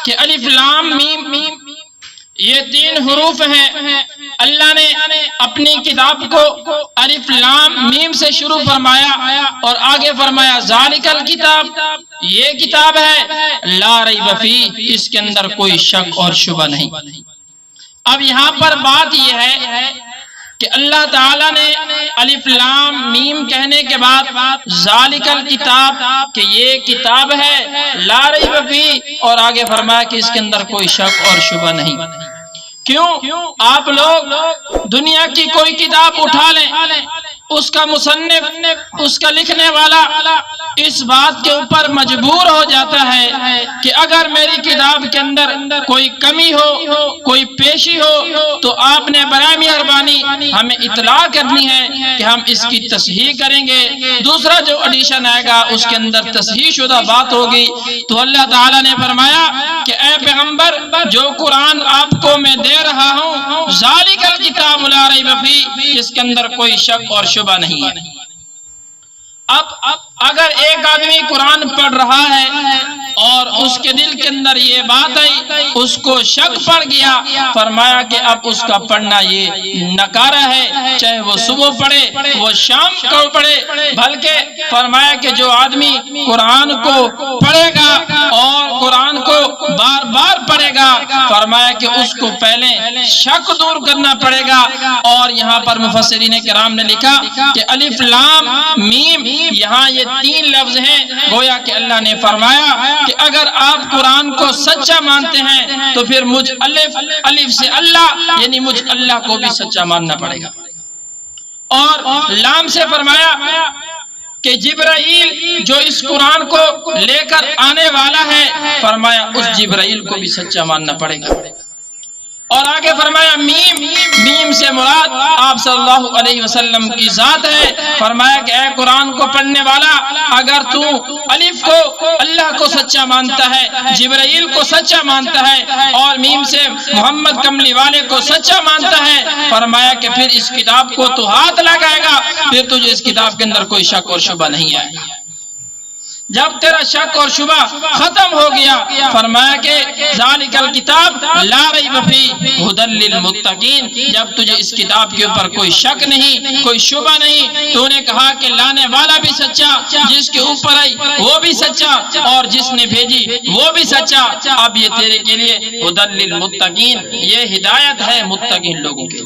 کہ الف لام میم یہ 3 حروف ہیں. اللہ نے اپنی کتاب کو الف لام میم سے شروع فرمایا اور آگے فرمایا ذالک الکتاب، یہ کتاب ہے لا ریب فیہ، اس کے اندر کوئی شک اور شبہ نہیں. اب یہاں پر بات یہ ہے کہ اللہ تعالیٰ نے الف لام میم کہنے کے بعد ذالک الکتاب کہ یہ کتاب ہے لا ریب فیہ، اور آگے فرمایا کہ اس کے اندر کوئی شک اور شبہ نہیں. کیوں؟ آپ لوگ دنیا کی کوئی کتاب اٹھا لیں، اس کا مصنف، اس کا لکھنے والا اس بات کے اوپر مجبور ہو جاتا ہے کہ اگر میری کتاب کے اندر کوئی کمی ہو، کوئی پیشی ہو تو آپ نے برائے مہربانی ہمیں اطلاع کرنی ہے کہ ہم اس کی تصحیح کریں گے. دوسرا جو ایڈیشن آئے گا اس کے اندر تصحیح شدہ بات ہوگی. تو اللہ تعالیٰ نے فرمایا کہ اے پیغمبر، جو قرآن آپ کو میں دے رہا ہوں ذالک الکتاب لا ریب فیہ، اس کے اندر کوئی شک اور شبہ نہیں ہے. اب اگر ایک آدمی قرآن پڑھ رہا ہے اور اس کے دل کے اندر یہ بات آئی، اس کو شک پڑ گیا، فرمایا کہ اب اس کا پڑھنا یہ نکارہ ہے، چاہے وہ صبح پڑھے وہ شام کو پڑھے. بلکہ فرمایا کہ جو آدمی قرآن کو پڑھے گا اور قرآن کو بار بار پڑھے گا، فرمایا کہ اس کو پہلے شک دور کرنا پڑے گا. اور یہاں پر مفسرین کرام نے لکھا کہ الف لام میم یہاں یہ 3 لفظ ہیں. گویا کہ اللہ نے فرمایا کہ اگر آپ قرآن کو سچا مانتے ہیں تو پھر مجھ الف سے اللہ، یعنی مجھ اللہ کو بھی سچا ماننا پڑے گا. اور لام سے فرمایا کہ جبرائیل جو اس قرآن کو لے کر آنے والا ہے، فرمایا اس جبرائیل کو بھی سچا ماننا پڑے گا. اور آگے فرمایا میم سے مراد آپ صلی اللہ علیہ وسلم کی ذات ہے. فرمایا کہ اے قرآن کو پڑھنے والا، اگر تو الف کو اللہ کو سچا مانتا ہے، جبرائیل کو سچا مانتا ہے، اور میم سے محمد کملی والے کو سچا مانتا ہے، فرمایا کہ پھر اس کتاب کو تو ہاتھ لگائے گا، پھر تجھے اس کتاب کے اندر کوئی شک اور شبہ نہیں آئے گا. جب تیرا شک اور شبہ ختم ہو گیا، فرمایا کہ ذالک الکتاب لا ریب فیہ ھدی للمتقین، جب تجھے اس کتاب کے اوپر کوئی شک نہیں، کوئی شبہ نہیں، تو نے کہا کہ لانے والا بھی سچا، جس کے اوپر آئی وہ بھی سچا، اور جس نے بھیجی وہ بھی سچا. اب یہ تیرے کے لیے ھدی للمتقین، یہ ہدایت ہے متقین لوگوں کے.